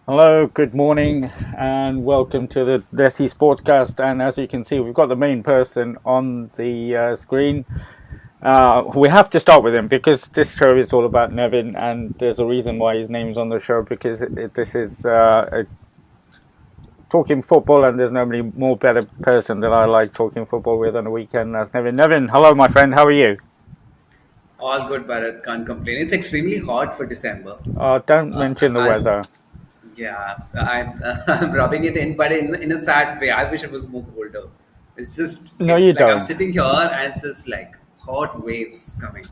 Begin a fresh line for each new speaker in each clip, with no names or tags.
Hello, good morning, and welcome to the Desi Sportscast. And as you can see, we've got the main person on the screen. We have to start with him because this show is all about Nevin, and there's a reason why his name's on the show because this is talking football, and there's nobody more better person that I like talking football with on the weekend. That's Nevin. Nevin, hello, my friend. How are you?
All good, Bharat. Can't complain. It's extremely hot for December.
Don't
Uh,
mention the
I'm,
weather.
I'm I'm rubbing it in, but in a sad way. I wish it was more colder.
No,
It's
you
like I'm
don't.
sitting here and it's just like hot waves coming.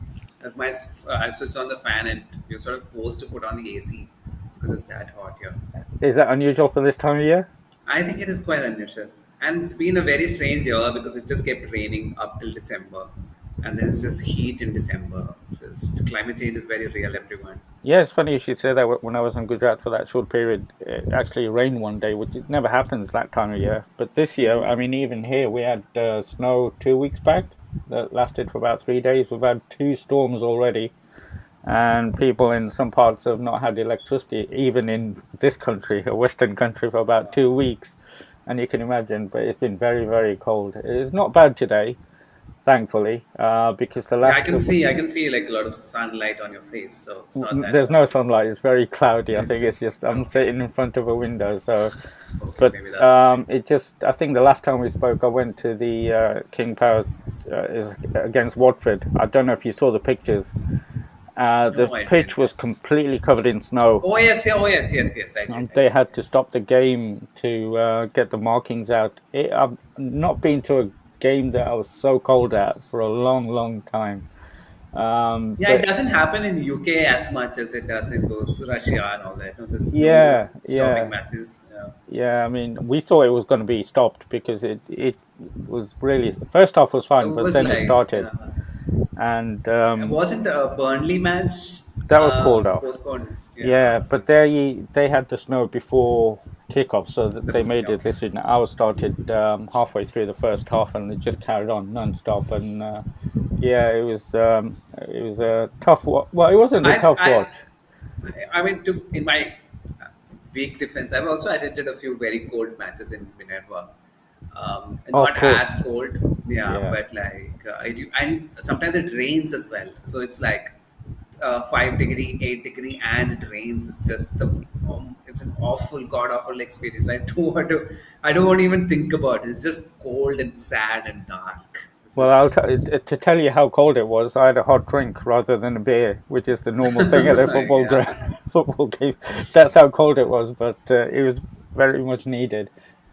I switched on the fan and you're sort of forced to put on the AC because it's that hot here.
Is that unusual for this time of year?
I think it is quite unusual. And it's been a very strange year because it just kept raining up till December. And then it's just heat in December. Just climate change is very real, everyone.
Yeah, it's funny you should say that. When I was in Gujarat for that short period, it actually rained one day, which it never happens that time of year. But this year, I mean, even here, we had snow 2 weeks back that lasted for about 3 days. We've had two storms already, and people in some parts have not had electricity, even in this country, a Western country, for about 2 weeks. And you can imagine, but it's been very, very cold. It's not bad today, thankfully, because the
Yeah,
last
I can see like a lot of sunlight on your face, so it's not that
there's
bad.
no sunlight. It's very cloudy. I
It's
think it's
just
just I'm
okay.
sitting in front of a window. So,
Okay,
but
maybe that's why.
it just I think the last time we spoke, I went to the King Power against Watford. I don't know if you saw the pictures. The
No, I didn't.
pitch was completely covered in snow.
Oh yes, yeah, oh yes,
And
I
they
did.
had to
Yes.
stop the game to get the markings out. I've not been to a game that I was so cold at for a long, long time.
Yeah, it
But
doesn't happen in UK as much as it does in those Russia and all that. The snow
yeah,
stopping
yeah.
matches. Yeah.
Yeah, I mean, we thought it was going to be stopped because it was really first half was
It
fine, but
was
then it
like,
started, and
wasn't a Burnley match
that was called off.
postponed?
Yeah,
Yeah,
but they had the snow before kickoff, so that
the
they made
kickoff.
it literally. Ours started halfway through the first half, and it just carried on non-stop. And yeah, it was a tough. Well, it wasn't a
I,
tough
I,
watch.
I mean, to in my weak defense, I've also attended a few very cold matches in Minerva.
Of
Not as
course,
cold, yeah,
yeah.
but like I do, and sometimes it rains as well. So it's like 5 degree, 8 degree, and it rains. It's just it's an awful, god awful experience. I don't want to even think about it. It's just cold and sad and dark. It's
Well,
just,
to tell you how cold it was, I had a hot drink rather than a beer, which is the normal thing at a football
yeah.
ground, football game. That's how cold it was, but it was very much needed.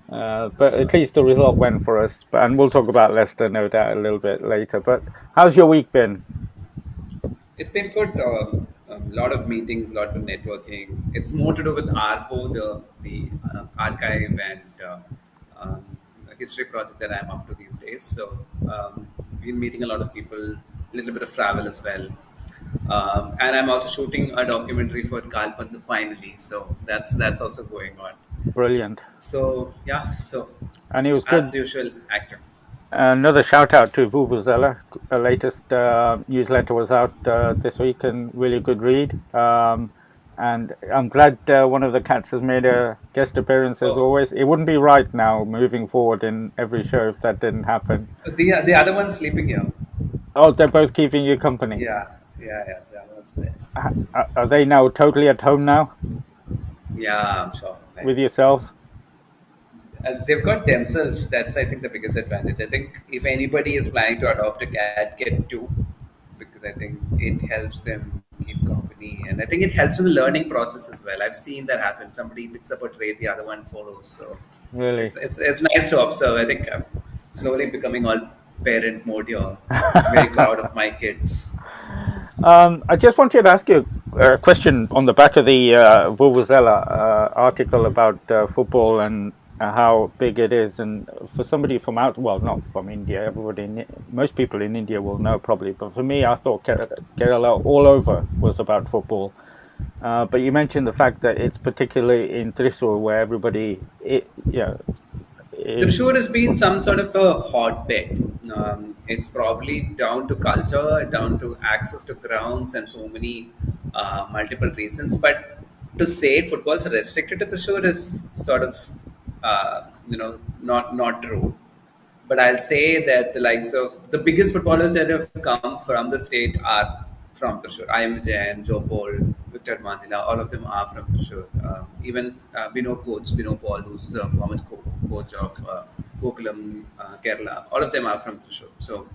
But at least the result went for us. And we'll talk about Leicester, no doubt, a little bit later. But how's your week been?
It's been good. A lot of meetings, a lot of networking. It's more to do with ARPO, the archive and um, history project that I'm up to these days. So been meeting a lot of people, a little bit of travel as well. And I'm also shooting a documentary for Kalpant finally. So that's also going on.
Brilliant.
So yeah, so
And it was
as
good.
usual, active.
Another shout out to Vuvuzela. The latest newsletter was out this week and really good read. And I'm glad one of the cats has made a guest appearance as
Oh,
always. It wouldn't be right now moving forward in every show if that didn't happen.
the other one's sleeping here.
Oh, they're both keeping you company.
Yeah. The other one's there.
Are they now totally at home now
Yeah, I'm sure. Like,
with yourself?
they've got themselves. That's I think the biggest advantage. I think if anybody is planning to adopt a cat, get two, because I think it helps them keep company, and I think it helps in the learning process as well. I've seen that happen. Somebody picks up a trait, the other one follows. So
Really?
it's nice to observe. I think I'm slowly becoming all parent mode here. Very proud of my kids.
I just wanted to ask you a question on the back of the Vuvuzela article about football and how big it is. And for somebody from out, well, not from India, most people in India will know probably, but for me, I thought Kerala all over was about football. But you mentioned the fact that it's particularly in Thrissur where yeah, is
Thrissur has been some sort of a hotbed. It's probably down to culture, down to access to grounds, and so many multiple reasons. But to say football's restricted to the shore is sort of not true. But I'll say that the likes of the biggest footballers that have come from the state are from Thrissur. I am Jain, Joe Paul, Victor Mandela, all of them are from Thrissur. Even Bino Paul, who's the former coach of Gokulam, Kerala, all of them are from Thrissur. So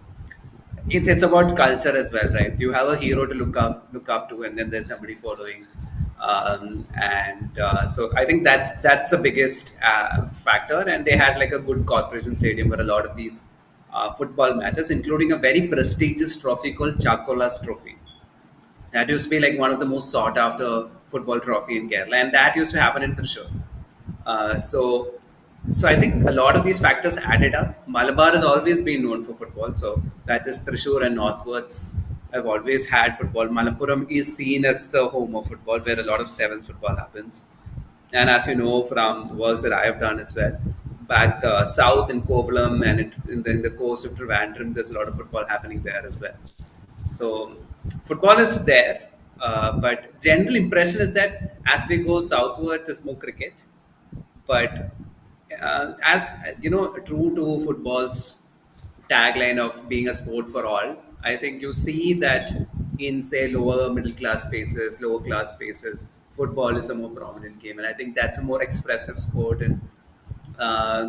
it's about culture as well, right? You have a hero to look up to, and then there's somebody following, and so I think that's the biggest factor. And they had like a good corporation stadium where a lot of these football matches, including a very prestigious trophy called Chakolas Trophy. That used to be like one of the most sought after football trophy in Kerala, and that used to happen in Thrissur. Uh, so, so I think a lot of these factors added up. Malabar has always been known for football, so that is Thrissur and northwards have always had football. Malappuram is seen as the home of football, where a lot of sevens football happens. And as you know from works that I have done as well, back south in Kovalam and in the coast of Trivandrum, there's a lot of football happening there as well. So football is there, but general impression is that as we go southwards, it's more cricket. But as you know, true to football's tagline of being a sport for all, I think you see that in say lower middle class spaces, lower class spaces, football is a more prominent game, and I think that's a more expressive sport and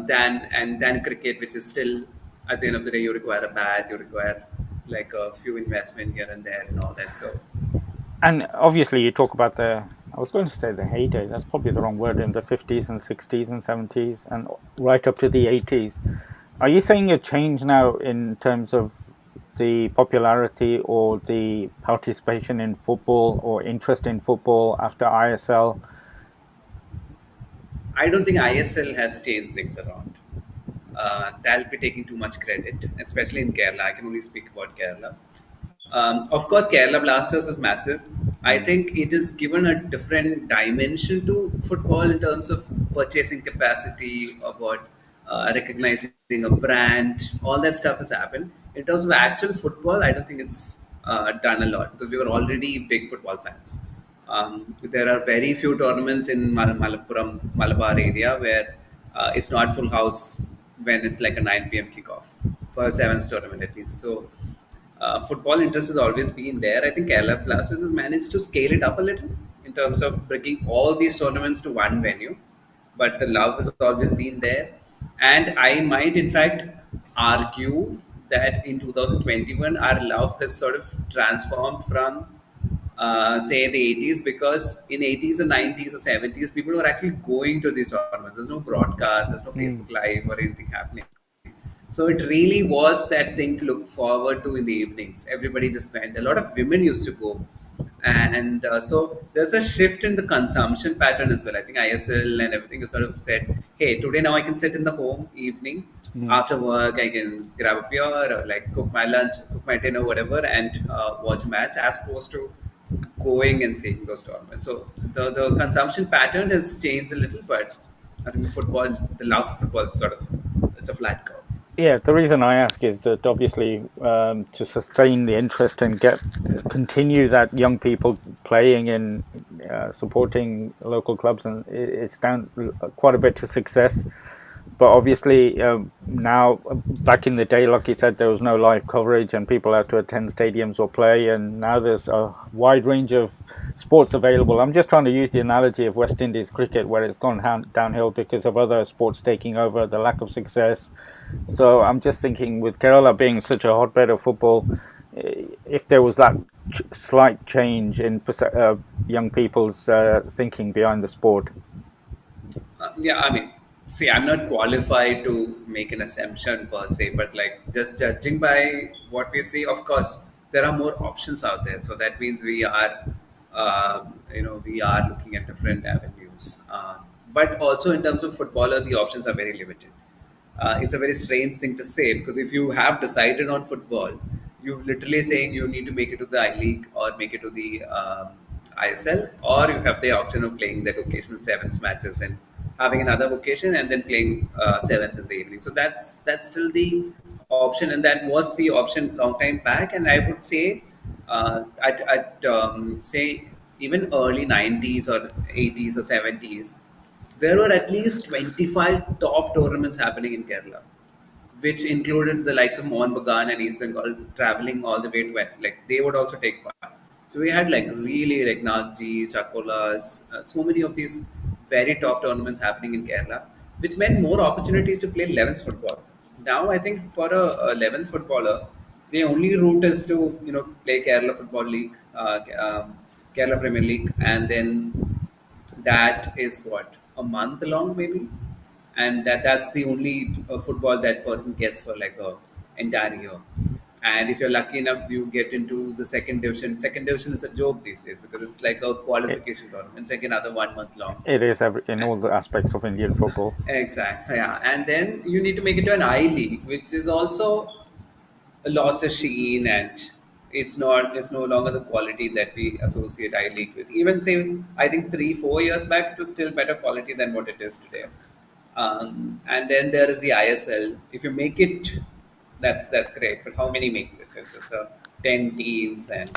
than cricket, which is still at the end of the day you require a bat, you require like a few investment here and there and all that. So
And obviously, you talk about I was going to say the heyday, that's probably the wrong word, in the 50s and 60s and 70s and right up to the 80s. Are you saying a change now in terms of the popularity or the participation in football or interest in football after ISL?
I don't think ISL has changed things around. That'll be taking too much credit, especially in Kerala. I can only speak about Kerala. Of course, Kerala Blasters is massive. I
Mm.
think it is given a different dimension to football in terms of purchasing capacity, about recognizing a brand. All that stuff has happened. In terms of actual football, I don't think it's done a lot because we were already big football fans. There are very few tournaments in Malappuram, Malabar area where it's not full house when it's like a 9 p.m. kickoff for a sevens tournament at least. So football interest has always been there. I think Kerala Blasters has managed to scale it up a little in terms of bringing all these tournaments to one venue, but the love has always been there. And I might, in fact, argue that in 2021, our love has sort of transformed from, say, the 80s, because in 80s or 90s or 70s, people were actually going to these tournaments. There's no broadcast, there's no
Mm.
Facebook Live or anything happening. So it really was that thing to look forward to in the evenings. Everybody just went. A lot of women used to go, and so there's a shift in the consumption pattern as well. I think ISL and everything has sort of said, "Hey, today now I can sit in the home evening
Mm.
after work. I can grab a beer or like cook my lunch, cook my dinner, whatever, and watch a match," as opposed to going and seeing those tournaments. So the consumption pattern has changed a little, but I think the football, the love for football, is sort of it's a flat curve.
Yeah, the reason I ask is that obviously to sustain the interest and continue that young people playing and supporting local clubs, and it's down quite a bit to success. But obviously now, back in the day, like you said, there was no live coverage and people had to attend stadiums or play, and now there's a wide range of sports available. I'm just trying to use the analogy of West Indies cricket, where it's gone downhill because of other sports taking over, the lack of success. So I'm just thinking, with Kerala being such a hotbed of football, if there was that slight change in young people's thinking behind the sport.
Yeah, I mean, see, I'm not qualified to make an assumption per se, but like just judging by what we see, of course, there are more options out there. So that means we are looking at different avenues. But also in terms of footballer, the options are very limited. It's a very strange thing to say, because if you have decided on football, you're literally saying you need to make it to the I League or make it to the ISL, or you have the option of playing that occasional sevens matches and having another vocation and then playing sevens in the evening. So that's still the option, and that was the option long time back. And I would say, I'd say even early 90s or 80s or 70s, there were at least 25 top tournaments happening in Kerala, which included the likes of Mohan Bagan and East Bengal traveling all the way to like they would also take part. So we had like really like Nagji, Chakolas, so many of these very top tournaments happening in Kerala, which meant more opportunities to play 11s football. Now I think for a 11s footballer, the only route is to play Kerala Football League, Kerala Premier League, and then that is what a month long maybe, and that's the only football that person gets for like a entire year. And if you're lucky enough, you get into the second division. Second division is a joke these days because it's like a
It,
qualification tournament. It's like another 1 month long.
it is in all the aspects of Indian football.
Exactly. Yeah. And then you need to make it to an I League, which is also a loss of sheen, and it's no longer the quality that we associate I League with. Even say I think 3 4 years back it was still better quality than what it is today. And then there is the ISL. If you make it, that's great. But how many makes it? It's just 10 teams, and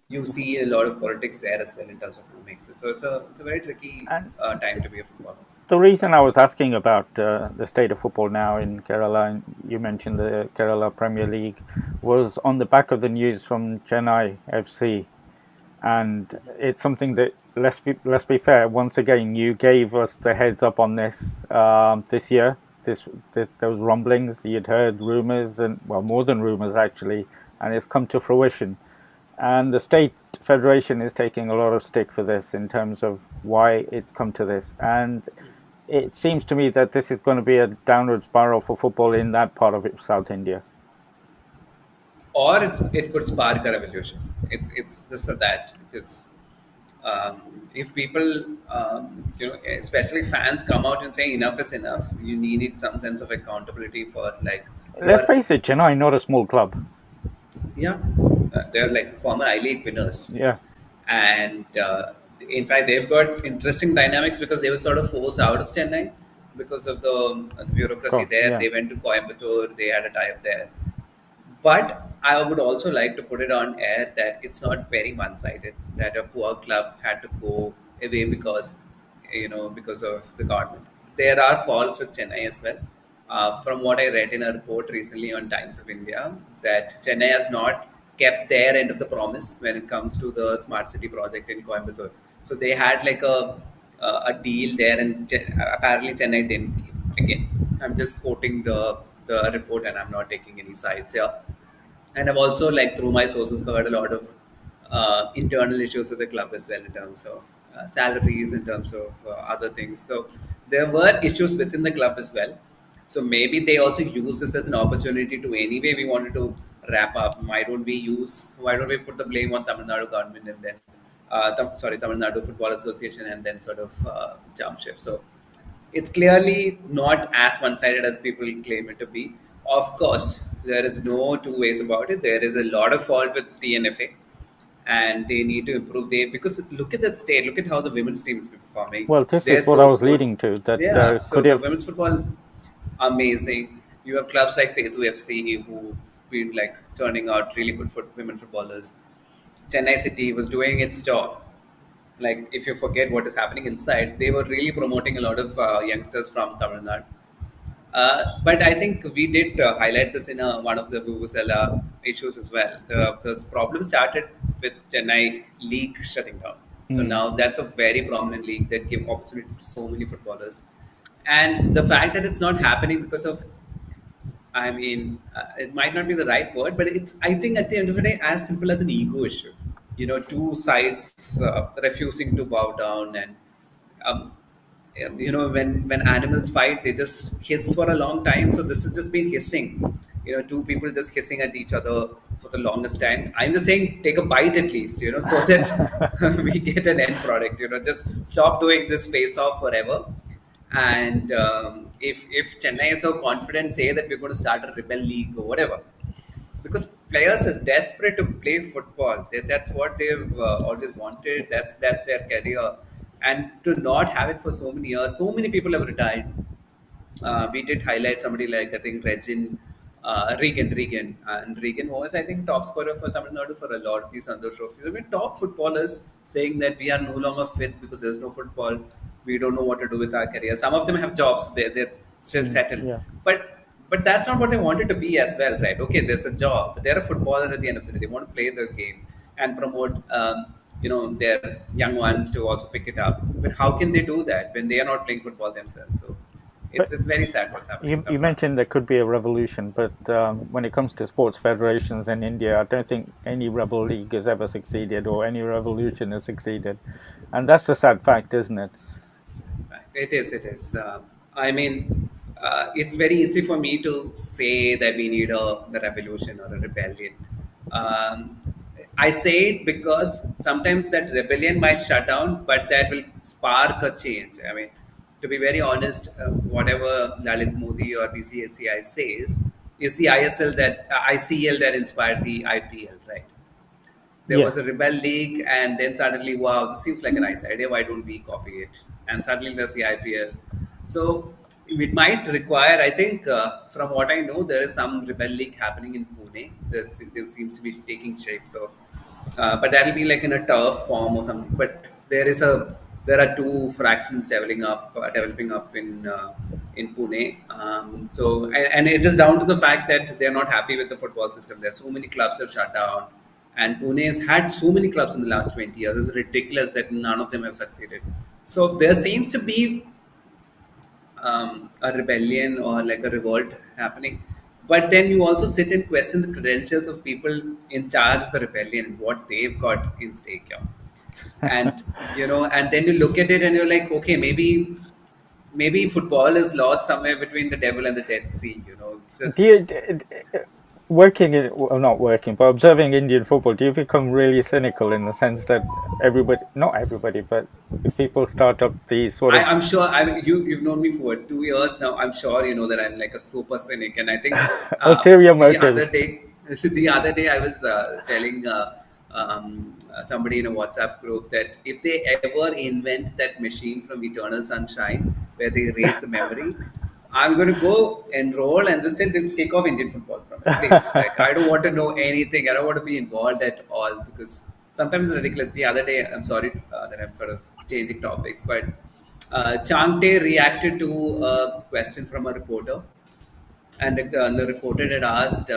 you see a lot of politics there as well in terms of who makes it. So it's a very tricky
And
time to be a footballer.
the reason I was asking about the state of football now in Kerala, and you mentioned the Kerala Premier League, was on the back of the news from Chennai FC, and it's something that let's be fair. Once again, you gave us the heads up on this this year. This there was rumblings. You'd heard rumors, and well, more than rumors actually, and it's come to fruition. And the state federation is taking a lot of stick for this in terms of why it's come to this. And it seems to me that this is going to be a downward spiral for football in that part of it, South India.
Or it could spark a revolution. It's this or that because if people, especially fans, come out and say enough is enough, you need some sense of accountability for like who
Let's
are,
face it, Chennai not a small club.
yeah, they're like former I League winners,
Yeah.
and in fact they've got interesting dynamics because they were sort of forced out of Chennai because of the bureaucracy
Oh,
there.
yeah.
They went to Coimbatore, they had a tie up there. But I would also like to put it on air that it's not very one-sided. That a poor club had to go away because, because of the government. There are faults with Chennai as well. From what I read in a report recently on Times of India, that Chennai has not kept their end of the promise when it comes to the smart city project in Coimbatore. So they had like a deal there, and apparently Chennai didn't keep. Again, I'm just quoting the report, and I'm not taking any sides here. And I've also, like through my sources, heard a lot of internal issues with the club as well in terms of salaries, in terms of other things. So there were issues within the club as well. So maybe they also use this as an opportunity to, anyway, we wanted to wrap up. Why don't we put the blame on Tamil Nadu government and then, Tamil Nadu Football Association, and then sort of jump ship. So it's clearly not as one-sided as people claim it to be. Of course, there is no two ways about it. There is a lot of fault with TNFA, and they need to improve. Because look at that state. Look at how the women's team is performing.
Well, this
They're
is what I
so
was
good.
leading to. That
Yeah. So
could
the
have.
women's football is amazing. You have clubs like Setu FC who been like turning out really good women footballers. Chennai City was doing its job. Like if you forget what is happening inside, they were really promoting a lot of youngsters from Tamil Nadu. But I think we did highlight this in one of the Vuvuzela issues as well. The problem started with Chennai league shutting down. So
Hmm.
now that's a very prominent league that gave opportunity to so many footballers. And the fact that it's not happening because of, I mean, it might not be the right word, but it's, I think at the end of the day, as simple as an ego issue. Two sides refusing to bow down, and um, when animals fight, they just hiss for a long time. So this has just been hissing. Two people just hissing at each other for the longest time. I'm just saying, take a bite at least, so that we get an end product. Just stop doing this face off forever. And if Chennai is so confident, say that we're going to start a rebel league or whatever, because players are desperate to play football. That's what they've always wanted. That's their career, and to not have it for so many years, so many people have retired. We did highlight somebody like I think Regin, Regan, and Regan was, I think, top scorer for Tamil Nadu for a lot of these other trophies. I mean, top footballers saying that we are no longer fit because there's no football. We don't know what to do with our career. Some of them have jobs; they're still settled,
Yeah.
but that's not what they wanted to be as well, right? Okay, there's a job. They're a footballer at the end of the day. They want to play the game and promote. Their young ones to also pick it up. But how can they do that when they are not playing football themselves? So
But
it's very sad what's happening in
you
Tamil Nadu.
mentioned there could be a revolution, but when it comes to sports federations in India, I don't think any rebel league has ever succeeded or any revolution has succeeded. And that's the sad fact, isn't it?
In fact, it is. It is. I mean, it's very easy for me to say that we need a revolution or a rebellion. Um, I say it because sometimes that rebellion might shut down, but that will spark a change. I mean, to be very honest, whatever Lalit Modi or BCCI says is the ICL that inspired the IPL, right? There
Yeah.
was a rebel league, and then suddenly, wow, this seems like a nice idea. Why don't we copy it? And suddenly there's the IPL. So it might require, I think, from what I know, there is some rebel league happening in Pune. There seems to be taking shape. So, but that'll be like in a turf form or something. But there are two fractions developing up in Pune. And it is down to the fact that they're not happy with the football system. There are so many clubs have shut down, and Pune has had so many clubs in the last 20 years. It's ridiculous that none of them have succeeded. So there seems to be a rebellion or like a revolt happening. But then you also sit and question the credentials of people in charge of the rebellion, what they've got in stake here. And and then you look at it and you're like, okay, maybe football is lost somewhere between the devil and the Dead Sea. It's
Do you,
just
working in, well, not working, but observing Indian football, do you become really cynical in the sense that everybody, not everybody, but if people start up the sort of,
I'm sure. You've known me for 2 years now. I'm sure you know that I'm like a super cynic, and I think
ulterior
the other
motives?
day, the other day I was telling somebody in a WhatsApp group that if they ever invent that machine from Eternal Sunshine where they erase the memory, I'm going to go enroll and just say they'll take off Indian football from it, please. Like, I don't want to know anything. I don't want to be involved at all because sometimes it's ridiculous. The other day, I'm sorry that I'm sort of changing topics, but Changte reacted to a question from a reporter, and the reporter had asked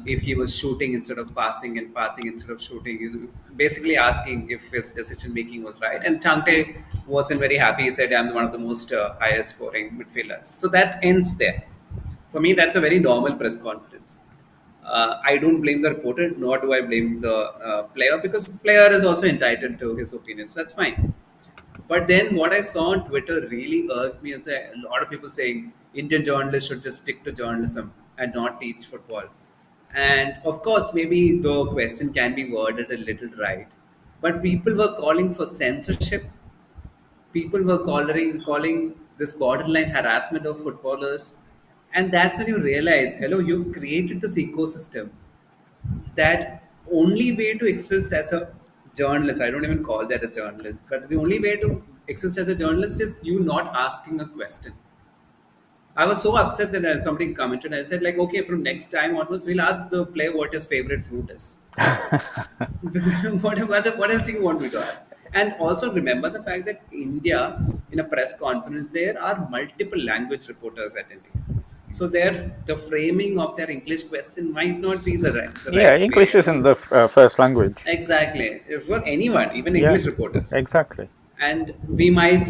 if he was shooting instead of passing and passing instead of shooting. He was basically asking if his decision making was right. And Chante wasn't very happy. He said, "I'm one of the most highest scoring midfielders." So that ends there. For me, that's a very normal press conference. I don't blame the reporter, nor do I blame the player, because player is also entitled to his opinion. So that's fine. But then what I saw on Twitter really irked me. Is a lot of people saying Indian journalists should just stick to journalism and not teach football. And of course, maybe the question can be worded a little right. But people were calling for censorship. People were calling this borderline harassment of footballers. And that's when you realize, hello, you've created this ecosystem that only way to exist as a journalist, I don't even call that a journalist, but the only way to exist as a journalist is you not asking a question. I was so upset that somebody commented. I said, like, okay, from next time onwards, we'll ask the player what his favorite fruit is. What else do you want me to ask? And also remember the fact that India, in a press conference, there are multiple language reporters attending. So the framing of their English question might not be the
Yeah,
right
English
way.
isn't the first language.
Exactly. For anyone, even
Yeah,
English reporters.
exactly.
And we might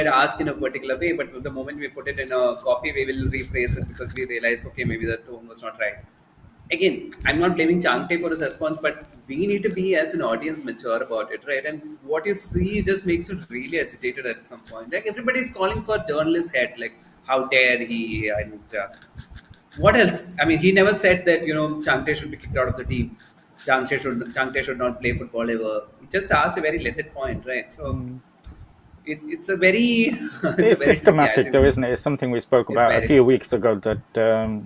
ask in a particular way, but the moment we put it in a copy, we will rephrase it because we realize, okay, maybe the tone was not right. Again, I'm not blaming Changte for his response, but we need to be as an audience mature about it, right? And what you see just makes you really agitated at some point. Like everybody's calling for journalist head, like how dare he, and what else? I mean, he never said that Changte should be kicked out of the team. Changte should not play football ever. He just asked a very legit point, right? So
Mm.
it's a very it's a
It's
very tricky
systematic, though,
item.
isn't it? It's something we spoke
It's
about a
very
few weeks
systematic.
ago that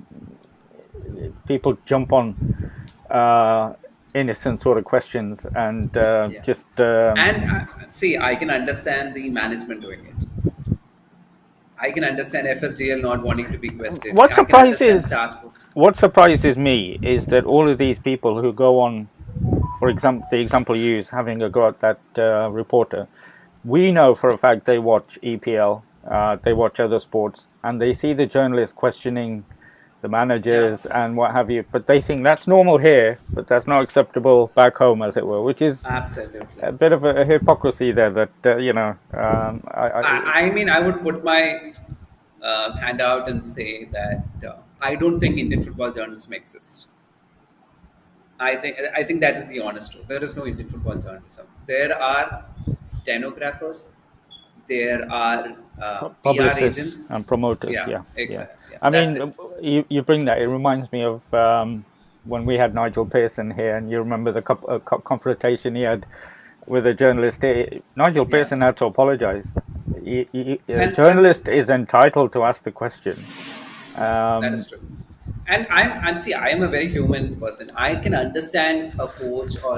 people jump on uh, innocent sort of questions and
Yeah.
just
And see, I can understand the management doing it. I can understand FSDL not wanting to be questioned.
what
I can understand
surprises
Stars.
what surprises me is that all of these people who go on, for example, the example you use, having a go at that reporter, we know for a fact they watch EPL, they watch other sports, and they see the journalists questioning the
Yeah,
managers and what have you, but they think that's normal here, but that's not acceptable back home, as it were, which is
absolutely.
a bit of a hypocrisy there. That
I mean, I would put my hand out and say that I don't think Indian football journalism exists. I think that is the honest truth. There is no Indian football journalism. There are stenographers. There are PR
publicists
agents.
and promoters.
Yeah,
Yeah, yeah.
exactly. Yeah,
I
that's
mean,
it.
you bring that. It reminds me of when we had Nigel Pearson here, and you remember the confrontation he had with a journalist. Nigel
Yeah,
Pearson had to apologize. A
and
journalist is entitled to ask the question.
that is
Um,
true. And see, I am a very human person. I can understand a coach or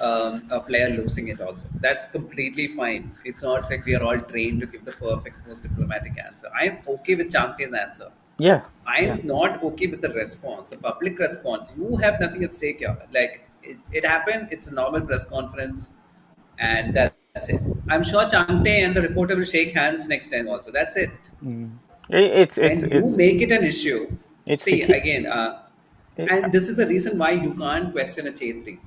a player losing it also. That's completely fine. It's not like we are all trained to give the perfect, most diplomatic answer. I am okay with Chamte's answer.
yeah,
I
yeah.
am not okay with the response, the public response. You have nothing at stake here. Like it happened. It's a normal press conference, and that's it. I'm sure Changte and the reporter will shake hands next time also. That's it.
Mm. It's it's
When you
it's
make it an issue,
it's the
see
key.
again,
It,
and this is the reason why you can't question a Chetri.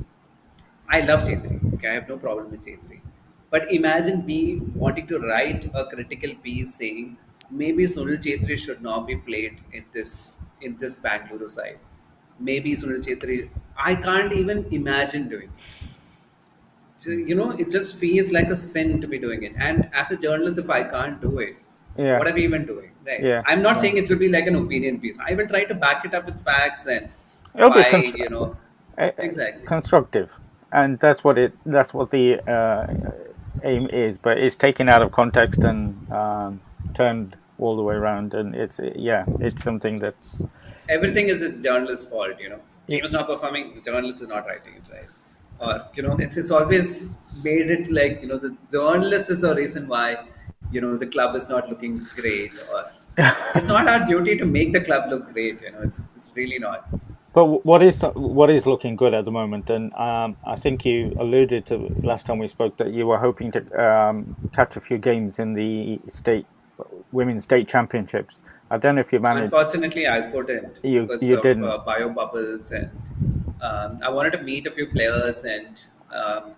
I love Chetri. Okay, I have no problem with Chetri. But imagine me wanting to write a critical piece saying maybe Sunil Chetri should not be played in this Bangalore side. Maybe Sunil Chetri. I can't even imagine doing that. So, it just feels like a sin to be doing it. And as a journalist, if I can't do it,
yeah,
what are we even doing? Right.
yeah,
I'm not
yeah.
saying it will be like an opinion piece. I will try to back it up with facts and
It'll be
why, exactly.
constructive, and that's what the aim is. But it's taken out of context and turned all the way around, and it's something that's
Everything is a journalist's fault.
yeah.
Team is not performing, the journalist is not writing it right. Or, it's always made it like, the journalist is the reason why, the club is not looking great, or it's not our duty to make the club look great. It's really not.
But what is looking good at the moment, and I think you alluded to last time we spoke that you were hoping to catch a few games in the women's state championships. I don't know if you managed.
Unfortunately, I couldn't because
You
of
didn't.
bio bubbles, and I wanted to meet a few players and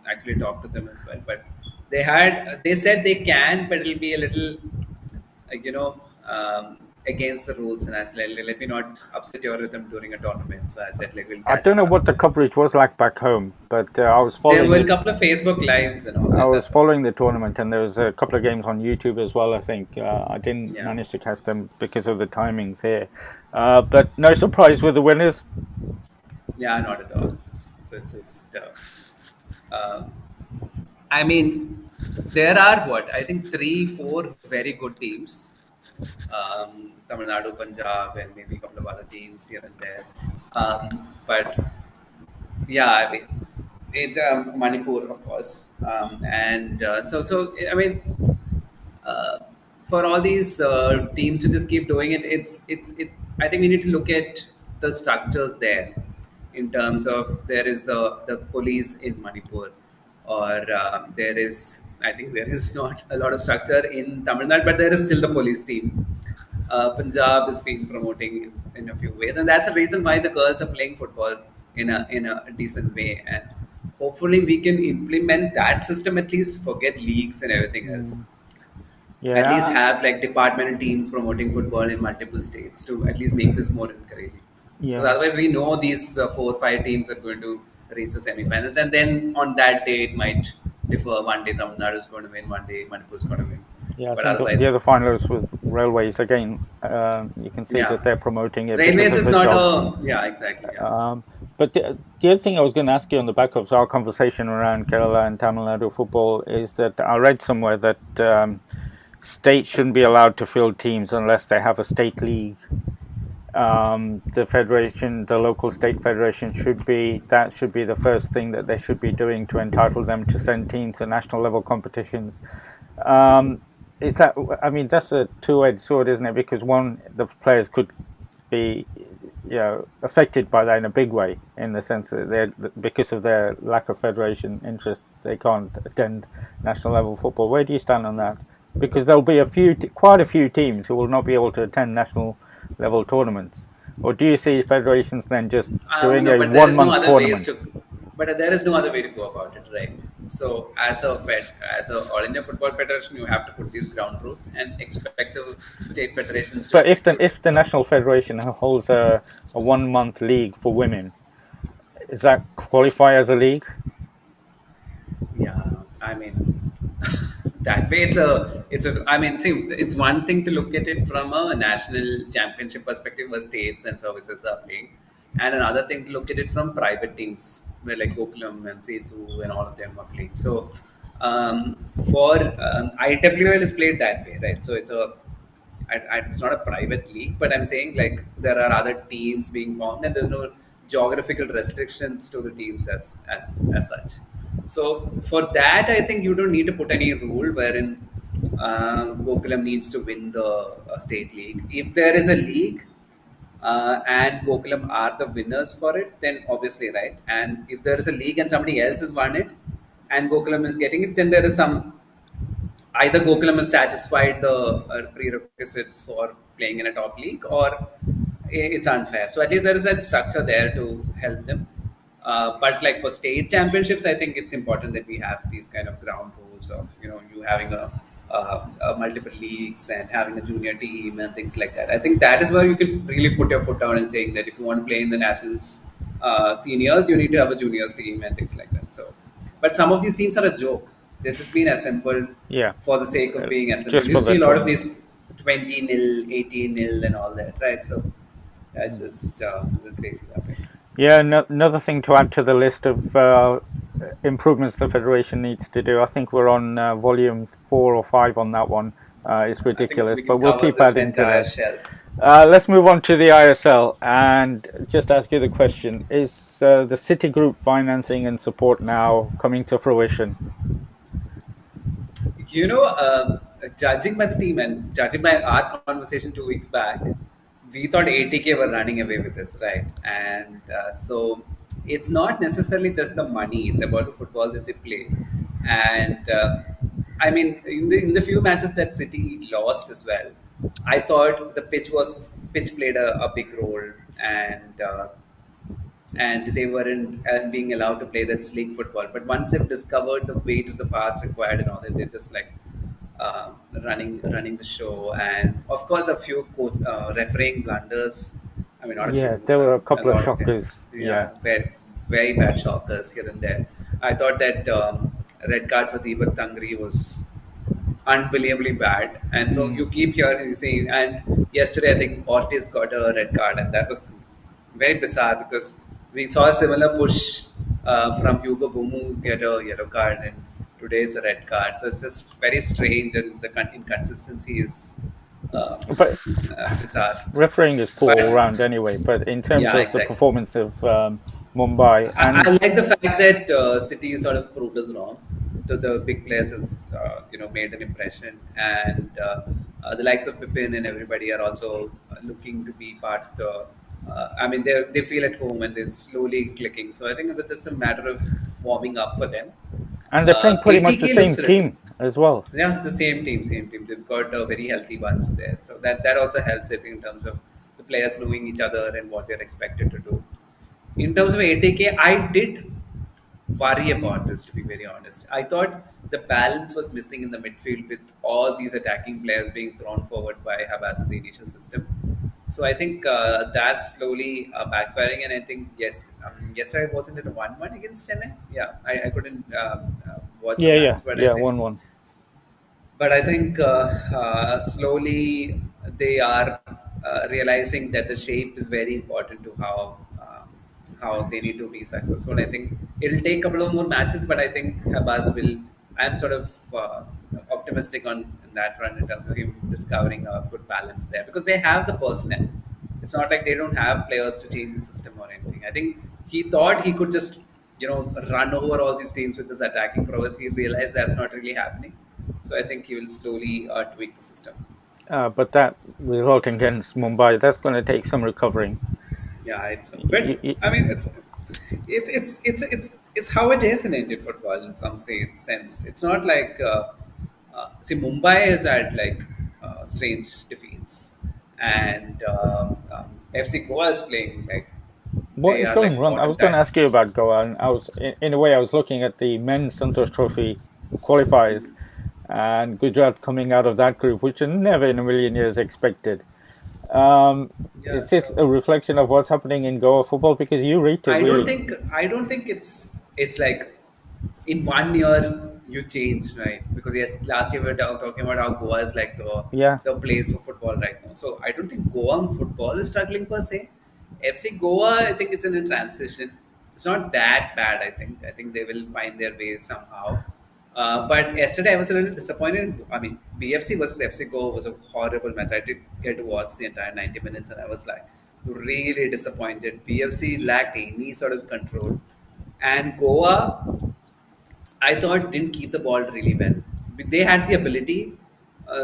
actually talk to them as well. But they said they can, but it'll be a little, like, against the rules. And I said, let me not upset your rhythm during a tournament. So I said, like, we'll
I
catch
don't
it
know what
after.
the coverage was like back home, but
There were a couple of Facebook lives and all
I
that.
was
That's all.
following the tournament, and there was a couple of games on YouTube as well. I think I didn't
Yeah.
manage to catch them because of the timings here, but no surprise with the winners.
Yeah, not at all. So it's just, um, I mean, there are what I think three, four very good teams. Tamil Nadu, Punjab, and maybe a couple of other teams here and there. But yeah, I mean, it's Manipur, of course, and so I mean, uh, for all these teams to just keep doing it, it. I think we need to look at the structures there, in terms of there is the police in Manipur, or there is. I think there is not a lot of structure in Tamil Nadu, but there is still the police team. Punjab is being promoting in a few ways, and that's the reason why the girls are playing football in a decent way. And hopefully, we can implement that system at least. Forget leagues and everything else.
Mm,
At least
yeah,
have like departmental teams promoting football in multiple states to at least make this more encouraging. Because
yeah,
otherwise, we know these 4 or 5 teams are going to reach the semifinals, and then on that day it might differ. One day Tamil Nadu is going to win, one day Manipur is going to win,
yeah. I
but
think
otherwise
the other
it's
finalists with railways again. You can see
yeah.
that they're promoting it because
Railways
of
is
the
not
jobs.
a yeah, exactly, yeah.
But the other thing I was going to ask you on the back of our conversation around Kerala and Tamil Nadu football is that I read somewhere that states shouldn't be allowed to field teams unless they have a state league. The federation, the local state federation, should be the first thing that they should be doing to entitle them to send teams to national level competitions. Um, is that? I mean, that's a two-edged sword, isn't it? Because one, the players could be affected by that in a big way, in the sense that because of their lack of federation interest, they can't attend national level football. Where do you stand on that? Because there'll be quite a few teams who will not be able to attend national level tournaments. Or do you see federations then just doing
No,
a
but there
one
is no
month
other ways
tournament?
to. But there is no other way to go about it, right? So, as a All India Football Federation, you have to put these ground rules and expect the state federations to
But
execute it.
if the
So,
national federation holds a 1 month league for women, does that qualify as a league?
yeah, I mean, that way it's a. I mean, see, it's one thing to look at it from a national championship perspective, where states and services are playing, and another thing to look at it from private teams, where like Gokulam and Setu and all of them are playing. So, for IWL is played that way, right? So it's not a private league, but I'm saying like there are other teams being formed, and there's no geographical restrictions to the teams as such. So for that, I think you don't need to put any rule wherein Gokulam needs to win the state league. If there is a league and Gokulam are the winners for it, then obviously right. And if there is a league and somebody else has won it, and Gokulam is getting it, then there is some either Gokulam has satisfied the prerequisites for playing in a top league, or it's unfair. So at least there is that structure there to help them. But like for state championships, I think it's important that we have these kind of ground rules of you having a multiple leagues and having a junior team and things like that. I think that is where you can really put your foot down and saying that if you want to play in the nationals seniors, you need to have a juniors team and things like that. So, but some of these teams are a joke. They've just been assembled
Yeah,
for the sake of being assembled.
just
You
for
see
the
a lot of
tournament.
these 20-0, 18-0 and all that, right? So that's just crazy that way.
Yeah, another thing to add to the list of improvements the federation needs to do. I think we're on volume 4 or 5 on that one. It's
I think
ridiculous,
we
but
can
we'll
cover
keep
this
adding to
entire
that.
shelf.
Let's move on to the ISL and just ask you the question: is the Citigroup financing and support now coming to fruition?
You know, judging by the team and judging by our conversation 2 weeks back, we thought ATK were running away with this, right? And so it's not necessarily just the money; it's about the football that they play. And I mean, in the few matches that City lost as well, I thought the pitch played a big role, and they weren't being allowed to play that sleek football. But once they've discovered the weight of the pass required and all that, they're just like running the show. And of course, a few refereeing blunders. I mean, not a
Yeah,
few,
there were a
a
couple of
lot of them.
shockers. Yeah.
Yeah, very bad shockers here and there. I thought that red card for Deepak Tangri was unbelievably bad. And so
Mm.
you keep hearing, you see, and yesterday I think Ortiz got a red card, and that was very bizarre because we saw a similar push from Hugo Bumu get a yellow card, and today it's a red card. So it's just very strange, and the inconsistency is
But
bizarre.
refereeing is poor all
But
round anyway. But in terms
yeah,
of the
exactly.
performance of Mumbai
I
and
like the fact that City sort of proved us wrong. The big players has made an impression, and the likes of Pippin and everybody are also looking to be part of the. I mean, they feel at home and they're slowly clicking. So I think it was just a matter of warming up for them.
they're playing pretty much the
ATK
same
looks
team as well.
yeah, it's the same team, same team. They've got very healthy ones there, so that also helps. I think in terms of the players knowing each other and what they're expected to do. In terms of ATK, I did worry about this, to be very honest. I thought the balance was missing in the midfield with all these attacking players being thrown forward by Habas in the initial system. So I think that's slowly backfiring, and I think yesterday wasn't it a 1-1 against Chennai? Yeah, I couldn't watch the
Yeah,
match,
yeah,
but I
yeah.
think
1-1.
I think slowly they are realizing that the shape is very important to how they need to be successful. I think it'll take a couple of more matches, but I think Abbas will. I'm sort of optimistic on that front in terms of him discovering a good balance there because they have the personnel. It's not like they don't have players to change the system or anything. I think he thought he could just run over all these teams with his attacking prowess. He realized that's not really happening. So I think he will slowly tweak the system.
But that result against Mumbai, that's going to take some recovering.
Yeah, but
You,
I mean, it's how it is in Indian football in some sense. It's not like see Mumbai has had like strange defeats, and FC Goa is playing like
what
they
is
are
going
like
wrong? I
bottom
was going to
tier.
ask you about Goa, and in a way, I was looking at the men's Santosh Trophy qualifiers and Gujarat coming out of that group, which I never in a million years expected.
Yeah,
Is this a
so
reflection of what's happening in Goa football? Because you rate it really,
I don't think it's like in 1 year you change, right? Because yes, last year we were talking about how Goa is like
yeah.
the place for football right now. So I don't think Goa football is struggling per se. FC Goa, I think it's in a transition. It's not that bad. I think they will find their way somehow. But yesterday I was a little disappointed. I mean, BFC versus FC Goa was a horrible match. I did get to watch the entire 90 minutes, and I was like really disappointed. BFC lacked any sort of control, and Goa, I thought, didn't keep the ball really well. They had the ability,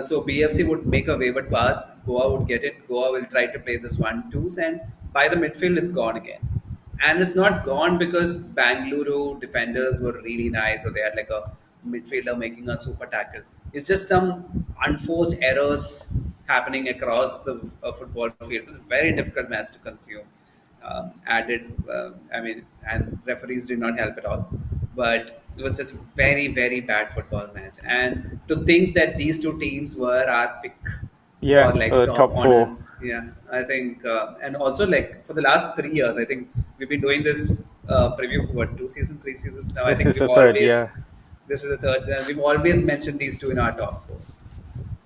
so BFC would make a wayward pass. Goa would get it. Goa will try to play this 1-2s, and by the midfield, it's gone again. And it's not gone because Bangalore defenders were really nice or they had like a midfielder making a super tackle. It's just some unforced errors happening across the football field. It was a very difficult match to consume. I mean, and referees did not help at all. But it was just a very, very bad football match. And to think that these two teams were our pick
Yeah,
for like top
top four.
honors, yeah, I think, and also like for the last 3 years, I think we've been doing this preview for what 2 seasons, 3 seasons now. I
This
think
is the
we've
third.
always
Yeah,
this is the third, and we've always mentioned these two in our top four.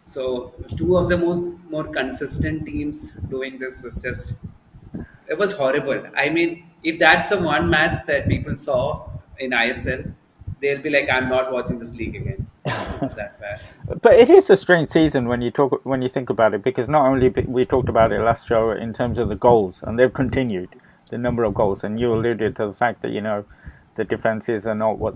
So two of the more consistent teams doing this was just it was horrible. I mean, if that's the one match that people saw in ISL, they'll be like, "I'm not watching this league again." It was that bad.
but it is a strange season when you think about it, because not only we talked about it last show in terms of the goals, and they've continued the number of goals, and you alluded to the fact that the defenses are not what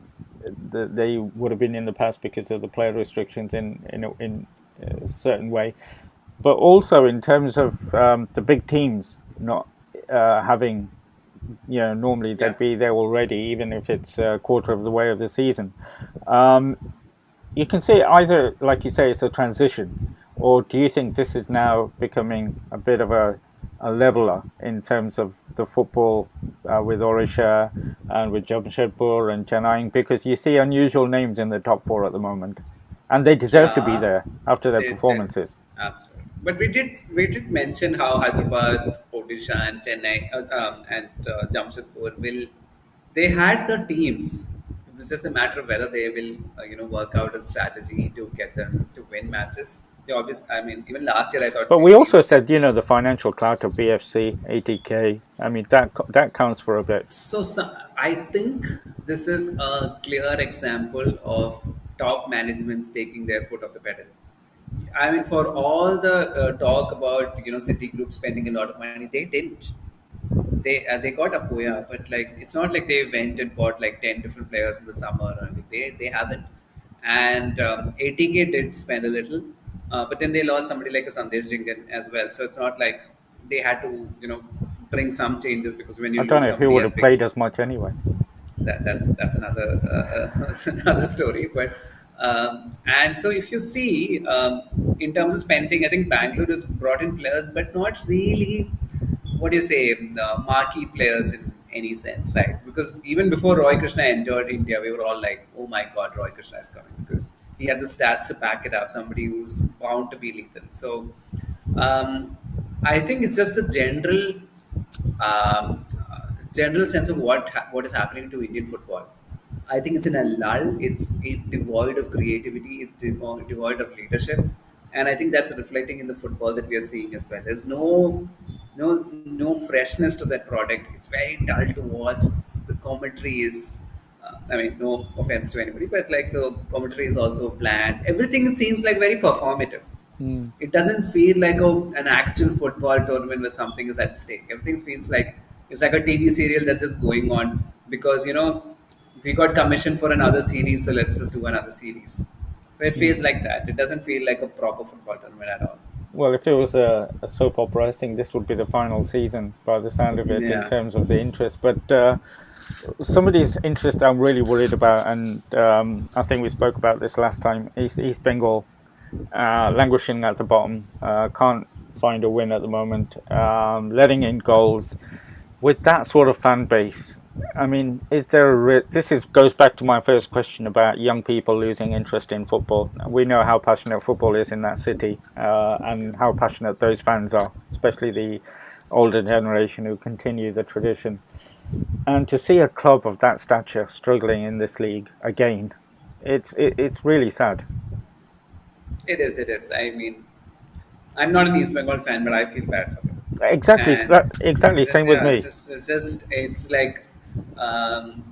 they would have been in the past because of the player restrictions in a certain way, but also in terms of the big teams not having, normally
Yeah.
they'd be there already, even if it's a quarter of the way of the season. Um, you can see either, like you say, it's a transition, or do you think this is now becoming a bit of a leveler in terms of the football with Orisha and with Jamshedpur and Chennai, because you see unusual names in the top four at the moment, and they deserve to be
Yeah,
there after their
they
performances.
absolutely. But we did mention how Hyderabad, Odisha, and Chennai and Jamshedpur will they had the teams. It was just a matter of whether they will work out a strategy to get them to win matches. They obviously, I mean, even last year I thought
But we also
these.
said, the financial clout of BFC, 80K. I mean, that counts for a bit.
So I think this is a clear example of top managements taking their foot off the pedal. I mean, for all the talk about City Group spending a lot of money, they didn't. They got Apoya, but like it's not like they went and bought like 10 different players in the summer. Or anything. They haven't. And 80K did spend a little, but then they lost somebody like a Sandesh Jingan as well. So it's not like they had to bring some changes because when you
I don't
lose
know if he
somebody
would
as
have
big
played
as
as much anyway.
that's another another story. But and so if you see in terms of spending, I think Bangalore has brought in players, but not really what do you say marquee players in any sense, right? Because even before Roy Krishna entered India, we were all like, "Oh my God, Roy Krishna is coming," because he had the stats to back it up. Somebody who's bound to be lethal. So I think it's just a general sense of what is happening to Indian football. I think it's in a lull. It's devoid of creativity. It's devoid of leadership, and I think that's reflecting in the football that we are seeing as well. There's no freshness to that product. It's very dull to watch. The commentary is. I mean, no offense to anybody, but like the commentary is also bland. Everything seems like very performative.
Mm.
It doesn't feel like an actual football tournament where something is at stake. Everything feels like it's like a TV serial that's just going on because we got commissioned for another series, so let's just do another series. So it
Mm.
feels like that. It doesn't feel like a proper football tournament at all.
Well, if it was a soap opera, I think this would be the final season by the sound of it in
Yeah.
terms of the interest. But somebody's interest I'm really worried about, and I think we spoke about this last time, East Bengal languishing at the bottom, can't find a win at the moment, letting in goals with that sort of fan base. I mean, is there this is goes back to my first question about young people losing interest in football. We know how passionate football is in that city, and how passionate those fans are, especially the older generation who continue the tradition. And to see a club of that stature struggling in this league again, it's really sad.
It is. It is. I mean, I'm not an East Bengal fan, but I feel bad for them.
Exactly,
And
exactly
just
same with
yeah,
me.
it's like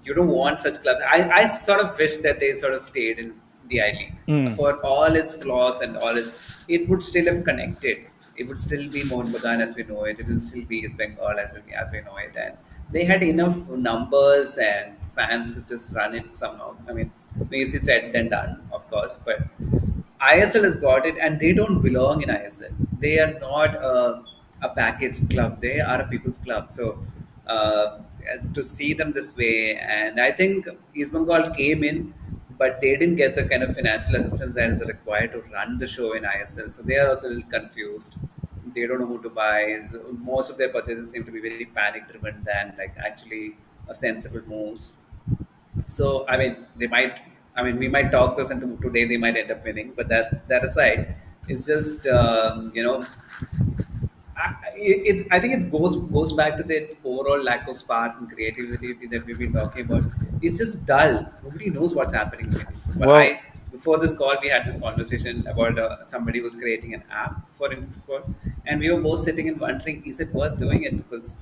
you don't want such clubs. I sort of wish that they sort of stayed in the I League
Mm.
for all its flaws and all its. It would still have connected. It would still be Mohun Bagan as we know it. It will still be East Bengal as we know it, and they had enough numbers and fans to just run it somehow. I mean, easy said than done, of course, but ISL has bought it, and they don't belong in ISL. They are not a packaged club. They are a people's club. So to see them this way, and I think East Bengal came in, but they didn't get the kind of financial assistance that is required to run the show in ISL. So they are also a little confused. They don't know who to buy. Most of their purchases seem to be very panic driven than like actually a sensible moves. So I mean, they might. I mean, we might talk this into today. They might end up winning, but that aside, it's just I think it goes back to that overall lack of spark and creativity that we've been talking about. It's just dull. Nobody knows what's happening really. Well,
Well,
I before this call we had this conversation about somebody who's creating an app for football, and we were both sitting and wondering, is it worth doing it? Because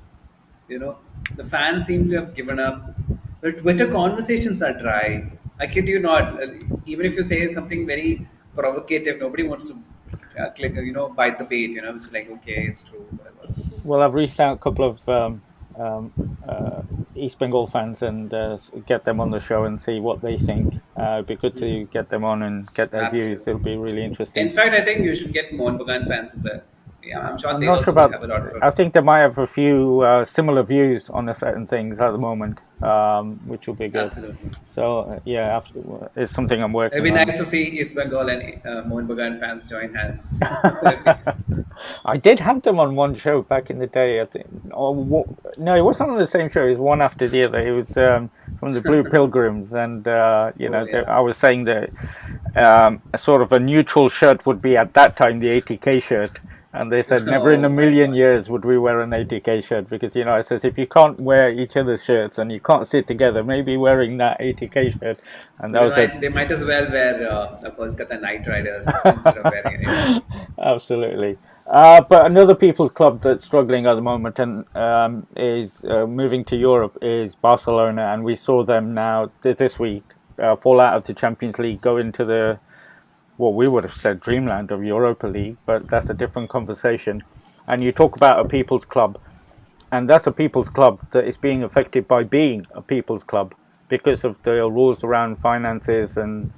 you know, the fans seem to have given up. The Twitter conversations are dry. I kid you not. Even if you say something very provocative, nobody wants to click. Bite the bait. It's like okay, it's true, whatever.
well, I've reached out a couple of um, East Bengal fans and get them on the show and see what they think. It'd be good to get them on and get their views.
Absolutely.
It'll be really
In
interesting.
fact, I think you should get Mohun Bagan fans as well. Yeah, I'm sure
I'm
they
not sure
also would
about.
have a lot of.
I think they might have a few similar views on the certain things at the moment, which will be good.
Absolutely.
So yeah, it's something I'm
It'd
working
be
on.
nice to see East Bengal and Mohun Bagan fans join hands. That'd be
I did have them on one show back in the day. I think. No, it wasn't on the same show. It was one after the other. It was from the Blue Pilgrims, and
oh yeah.
I was saying that a sort of a neutral shirt would be at that time the 80K shirt, and they said never in a
Oh my
million
god.
years would we wear an 80K shirt because it says if you can't wear each other's shirts and you can't sit together, maybe wearing that 80K shirt, and that was it.
They might as well wear the Kolkata Knight Riders instead of wearing anything.
Absolutely. But another people's club that's struggling at the moment and is moving to Europe is Barcelona, and we saw them now this week fall out of the Champions League, go into the what we would have said dreamland of Europa League, but that's a different conversation. And you talk about a people's club, and that's a people's club that is being affected by being a people's club because of the rules around finances and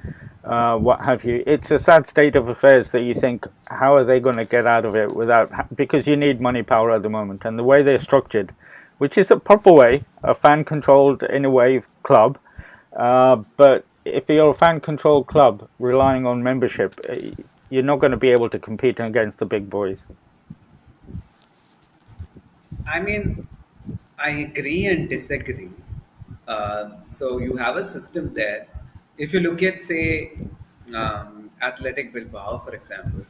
what have you. It's a sad state of affairs that you think, how are they going to get out of it without? Because you need money power at the moment, and the way they're structured, which is a proper way, a fan-controlled in a way club, but if you're a fan-controlled club relying on membership, you're not going to be able to compete against the big boys.
I mean, I agree and disagree. So you have a system there. If you look at, say, Athletic Bilbao, for example,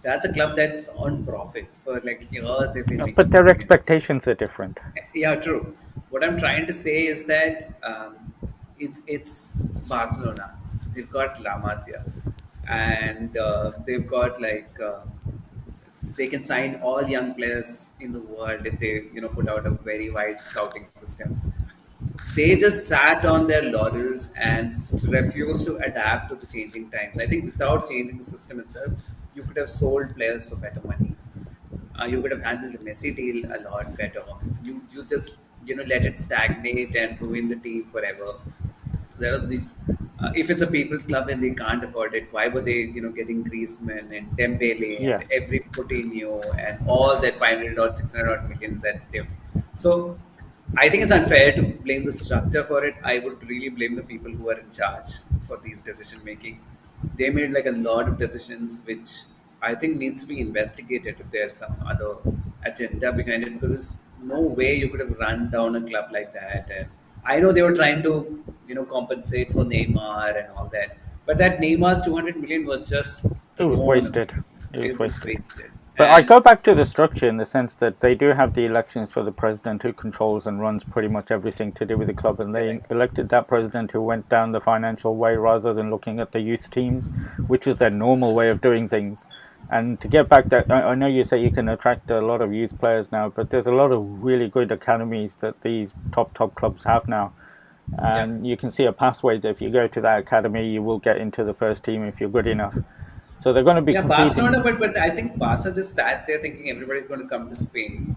that's a club that's on profit for like years. They've been
But
making
their
millions.
expectations are different.
Yeah, true. What I'm trying to say is that it's Barcelona. They've got La Masia, and they've got like they can sign all young players in the world if they put out a very wide scouting system. They just sat on their laurels and refused to adapt to the changing times. I think without changing the system itself, you could have sold players for better money. You could have handled the Messi deal a lot better. You just let it stagnate and ruin the team forever. There are these if it's a people's club and they can't afford it, why were they, getting Griezmann and Dembele
Yeah.
and every Coutinho and all that 500 or 600 odd million that they've. So I think it's unfair to blame the structure for it. I would really blame the people who are in charge for these decision making. They made like a lot of decisions which I think needs to be investigated if there's some other agenda behind it, because there's no way you could have run down a club like that. And I know they were trying to, compensate for Neymar and all that, but that Neymar's 200 million was just
It was
thrown away.
wasted. It was
It was
wasted.
wasted.
But I
And
go back to the structure in the sense that they do have the elections for the president who controls and runs pretty much everything to do with the club, and they
correct.
elected that president who went down the financial way rather than looking at the youth teams, which is their normal way of doing things. And to get back that, I know you say you can attract a lot of youth players now, but there's a lot of really good academies that these top clubs have now,
Yeah.
and you can see a pathway that if you go to that academy, you will get into the first team if you're good enough. So they're going to be
Yeah, Barcelona,
competing.
but I think Barca just sat there thinking everybody's going to come to Spain.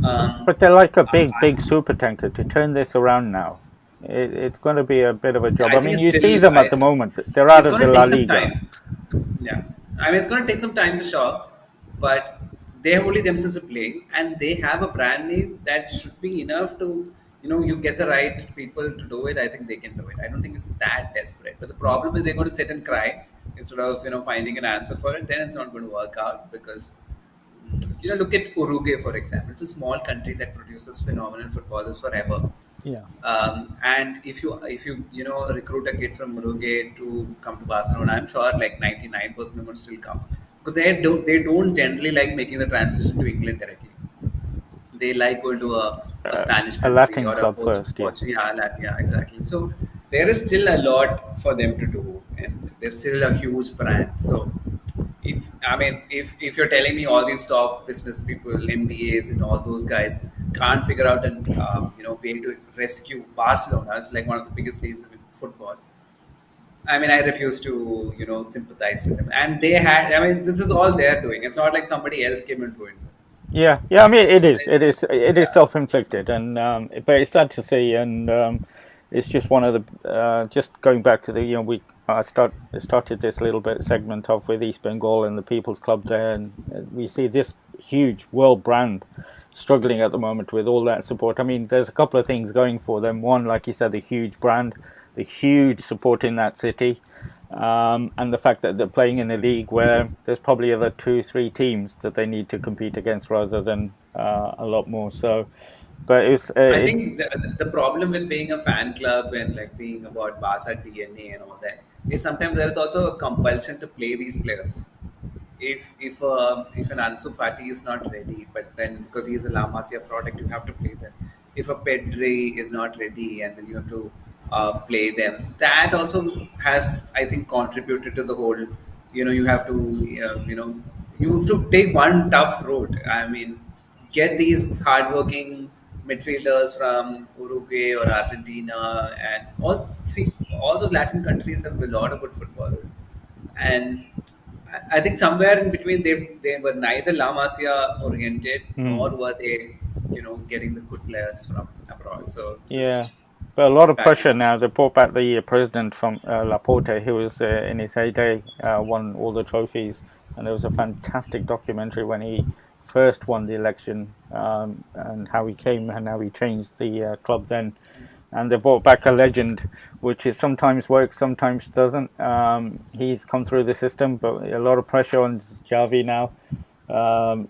Um,
But they're like a big
I,
super tanker to turn this around now. It's going to be a bit of a job.
I
I
think
mean,
it's
you
still,
see them at the moment. They're out
it's
of
going
the
to
La
take some
Liga.
time. Yeah, I mean, it's going to take some time for sure, but they have only themselves to play, and they have a brand name that should be enough to, you get the right people to do it. I think they can do it. I don't think it's that desperate. But the problem is they're going to sit and cry instead of, finding an answer for it. Then it's not going to work out because, look at Uruguay for example. It's a small country that produces phenomenal footballers forever.
Yeah,
And if you recruit a kid from Uruguay to come to Barcelona, I'm sure like 99% of them still come because they don't generally like making the transition to England directly. They like going to a
uh,
Spanish
a
country
Latin
or a
club first. Yeah,
Portugal. Yeah, yeah, exactly. So there is still a lot for them to do, and there's still a huge brand. So if you're telling me all these top business people, MBAs, and all those guys can't figure out an way to rescue Barcelona, it's like one of the biggest names in football. I mean, I refuse to sympathize with them. And they had. I mean, this is all they're doing. It's not like somebody else came and ruined them.
yeah. I mean, it is,
Like,
it is
yeah.
self-inflicted, and but it's sad to see, and it's just one of the. Just going back to the, we started this little bit segment off with East Bengal and the People's Club there, and we see this huge world brand struggling at the moment with all that support. I mean, there's a couple of things going for them. One, like you said, the huge brand, the huge support in that city, and the fact that they're playing in a league where there's probably other two, three teams that they need to compete against rather than a lot more. So, but
I
it's
think the problem with being a fan club and like being about Barca DNA and all that is sometimes there is also a compulsion to play these players. If an Ansu Fati is not ready, but then because he is a La Masia product, you have to play them. If a Pedri is not ready, and then you have to play them. That also has, I think, contributed to the whole. You have to, you have to take one tough road. I mean, get these hardworking midfielders from Uruguay or Argentina, and all those Latin countries have a lot of good footballers, and I think somewhere in between they were neither La Masia oriented nor
mm,
were they getting the good players from abroad. So
yeah.
just
But a
it's
lot
just
of
bad.
pressure now. They brought back the president from Laporte, who was in his heyday, won all the trophies, and there was a fantastic documentary when he first won the election, and how he came and how he changed the club then. And they brought back a legend, which is sometimes works, sometimes doesn't. He's come through the system, but a lot of pressure on Javi now.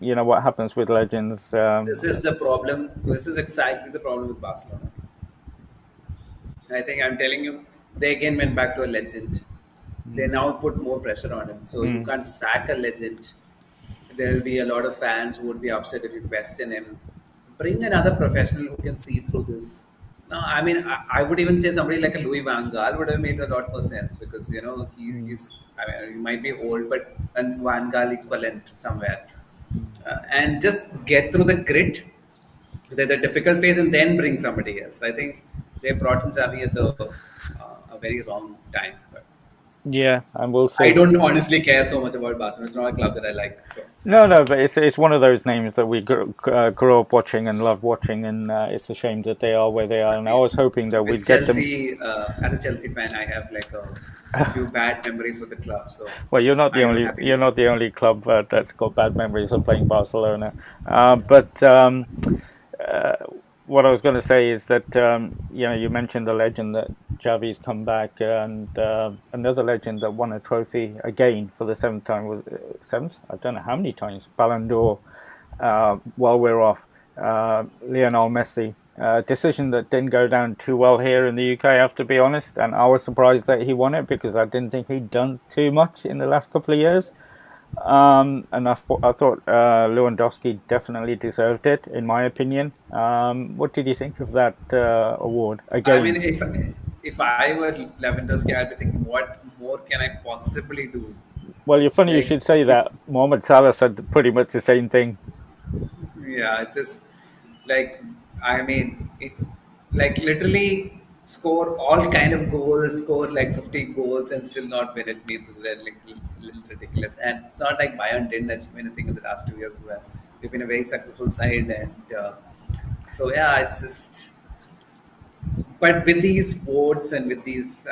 You know what happens with legends.
This is the problem. This is exactly the problem with Barcelona. I think I'm telling you, they again went back to a legend. They
Mm,
now put more pressure on him. So you
mm,
can't sack a legend. There will be a lot of fans who would be upset if you question him. Bring another professional who can see through this. No, I mean, I would even say somebody like a Louis Van Gaal would have made a lot more sense because,
mm,
he's, I mean, he might be old, but a Van Gaal equivalent somewhere.
mm.
And just get through the grit, the difficult phase, and then bring somebody else. I think they brought in Xavi at a very wrong time. But
Yeah, and we'll
I
see.
don't honestly care so much about Barcelona. It's not a club that I like. So
No, no, but it's one of those names that we grew up watching and loved watching, and it's a shame that they are where they are. And I was hoping that
with
we'd get them.
Chelsea, as a Chelsea fan, I have like a few bad memories with the club. So
Well,
I am happy to
you're
see.
not the only club that's got bad memories of playing Barcelona. But uh, what I was going to say is that you mentioned the legend that Xavi's come back, and another legend that won a trophy again for the seventh time was seventh. I don't know how many times Ballon d'Or. While we're off, Lionel Messi. Decision that didn't go down too well here in the UK, I have to be honest, and I was surprised that he won it because I didn't think he'd done too much in the last couple of years. And I thought Lewandowski definitely deserved it, in my opinion. What did you think of that award
I mean,
again?
if I were Lewandowski, I'd be thinking, what more can I possibly do?
Well, you're funny you
Like,
should say
he's,
that. Mohamed Salah said pretty much the same thing.
yeah, it's just like I mean, like literally score all kind of goals, score like 50 goals and still not win it means it's like little ridiculous. And it's not like Bayern didn't achieve anything in the last 2 years as well. They've been a very successful side, and so yeah, it's just. But with these votes and with these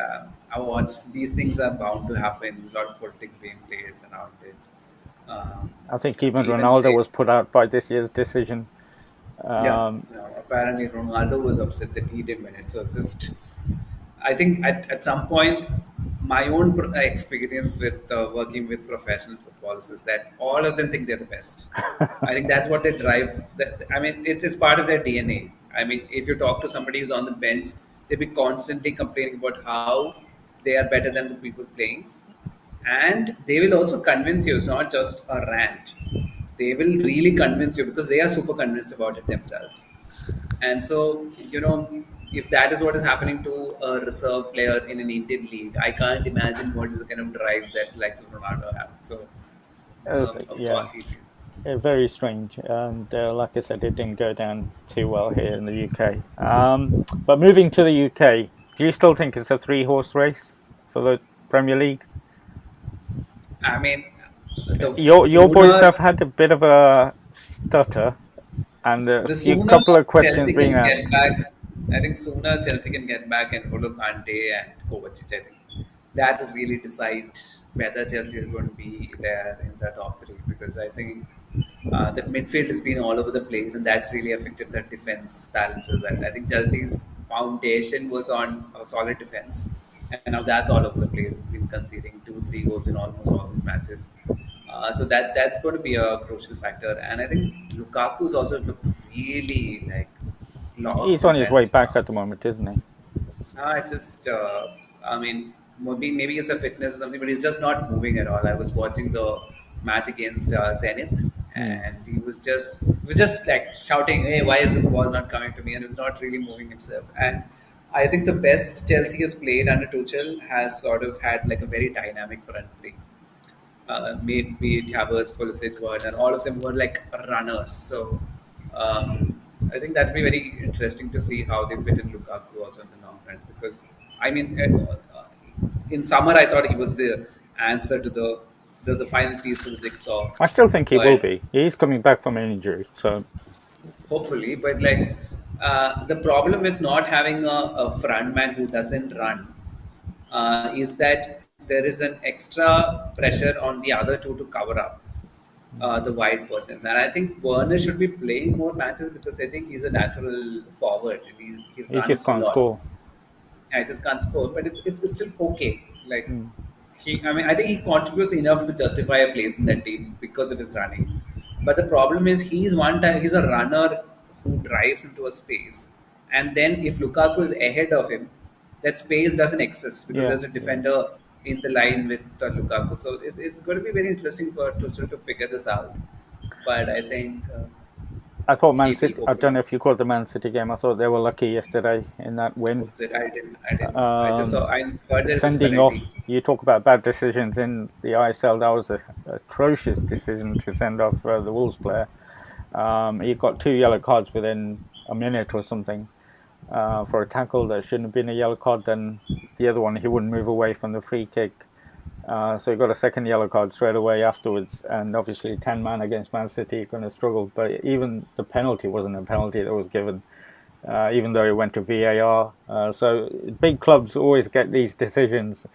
awards, these things are bound to happen. A lot of politics being played around it. Um,
I think even
even
Ronaldo
say
was put out by this year's decision.
Yeah,
Um,
no, apparently Ronaldo was upset that he didn't win it. So it's just, I think at some point, my own experience with working with professional footballers is that all of them think they're the best. I think that's what they drive. That I mean, it is part of their DNA. I mean, if you talk to somebody who's on the bench, they'll be constantly complaining about how they are better than the people playing, and they will also convince you. It's not just a rant. They will really convince you because they are super convinced about it themselves. And so, if that is what is happening to a reserve player in an Indian league, I can't imagine what is the kind of drive that likes of Ronaldo have. So, of
yeah,
course, he did.
very strange. And like I said, it didn't go down too well here in the UK. But moving to the UK, do you still think it's a three-horse race for the Premier League?
I mean, the
Your boys
sooner
have had a bit of a stutter and a
the
few
sooner
couple of questions
Chelsea
being
can get
asked.
back, I think sooner Chelsea can get back and Holo Kante and Kovacic. I think that will really decide whether Chelsea is going to be there in the top three because I think that midfield has been all over the place and that's really affected the defense balance as well. I think Chelsea's foundation was on a solid defense and now that's all over the place. We've been conceding 2, 3 goals in almost all these matches. So that's going to be a crucial factor, and I think Lukaku's also looked really like
He's
lost
on
in
his way
that.
back at the moment, isn't he?
It's just, I mean, maybe it's a fitness or something, but he's just not moving at all. I was watching the match against Zenith,
Hmm.
and he was just like shouting, "Hey, why is the ball not coming to me?" And he was not really moving himself. And I think the best Chelsea has played under Tuchel has sort of had like a very dynamic front three be it Havertz, Pulisic, Werner, all of them were like runners. So I think that'll be very interesting to see how they fit in Lukaku also in the long run. Because I mean, in summer I thought he was the answer to the final piece to the jigsaw,
I still think he will
but
be. He's coming back from an injury, so
hopefully, but like the problem with not having a front man who doesn't run is that there is an extra pressure on the other two to cover up the wide persons. And I think Werner should be playing more matches because I think he's a natural forward. He
he just
runs a
can't
lot.
score.
I just can't score, but it's still okay. Like
Hmm.
I mean, I think he contributes enough to justify a place in that team because of his running. But the problem is he's a runner who drives into a space, and then if Lukaku is ahead of him, that space doesn't exist because
Yeah,
there's a
yeah.
defender in the line with Lukaku. So it's going to be very interesting for Tuchel to figure this out. But I think
I thought Man
keep
City. I
hopeful.
don't know if you caught the Man City game. I thought they were lucky yesterday in that win.
Was it? I didn't. I just saw.
Um,
I heard that it was
Sending
penalty.
off. You talk about bad decisions in the ISL. That was a atrocious decision to send off the Wolves player. He got two yellow cards within a minute or something for a tackle that shouldn't have been a yellow card. Then the other one, he wouldn't move away from the free kick. So he got a second yellow card straight away afterwards, and obviously 10 man against Man City going to struggle. But even the penalty wasn't a penalty that was given, even though it went to VAR. So big clubs always get these decisions,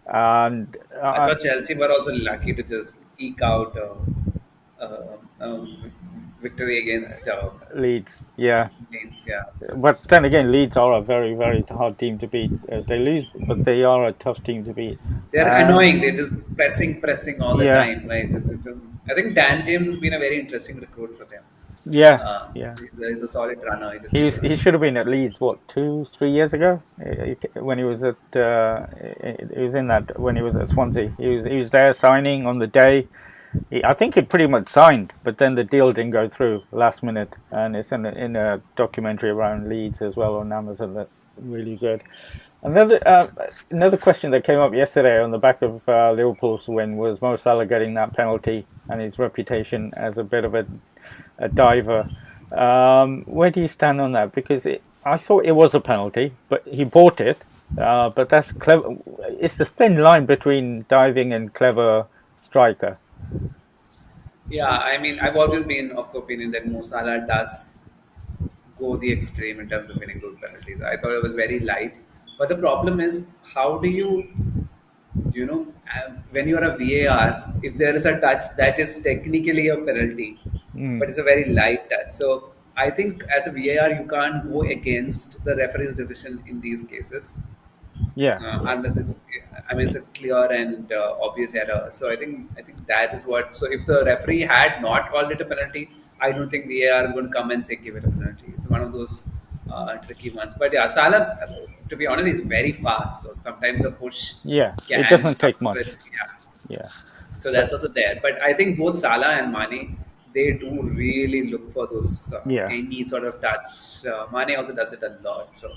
and
I thought Chelsea were also lucky to just eke out victory against
Leeds, yeah.
Leeds. Yeah,
But
just
then again, Leeds are a very, very hard team to beat. They lose, but they are a tough team to beat.
they're
And
annoying. They're just pressing all the
yeah,
time. Right? I think Dan James has been a very interesting recruit for them.
yeah, yeah.
He's a solid runner. He just keep
He
running.
should have been at Leeds what 2 3 years ago when he was at he was in that when he was at Swansea. He was there signing on the day. I think he pretty much signed, but then the deal didn't go through last minute, and it's in a documentary around Leeds as well on Amazon. That's really good. Another question that came up yesterday on the back of Liverpool's win was Mo Salah getting that penalty and his reputation as a bit of a diver. Where do you stand on that? Because I thought it was a penalty, but he bought it. But that's clever. It's a thin line between diving and clever striker.
Yeah, I mean, I've always been of the opinion that Mo Salah does go the extreme in terms of winning those penalties. I thought it was very light, but the problem is, how do when you're a VAR, if there is a touch that is technically a penalty,
Mm,
but it's a very light touch. So I think as a VAR, you can't go against the referee's decision in these cases
yeah,
unless it's, I mean, it's a clear and obvious error. So I think that is what. So if the referee had not called it a penalty, I don't think VAR is going to come and say give it a penalty. It's one of those tricky ones. But yeah, Salah, to be honest, is very fast. So sometimes a push
yeah. It
can
doesn't take
upset.
much.
Yeah.
Yeah,
So that's
but
also there. But I think both Salah and Mane, they do really look for those
yeah,
any sort of touch. Mane also does it a lot. So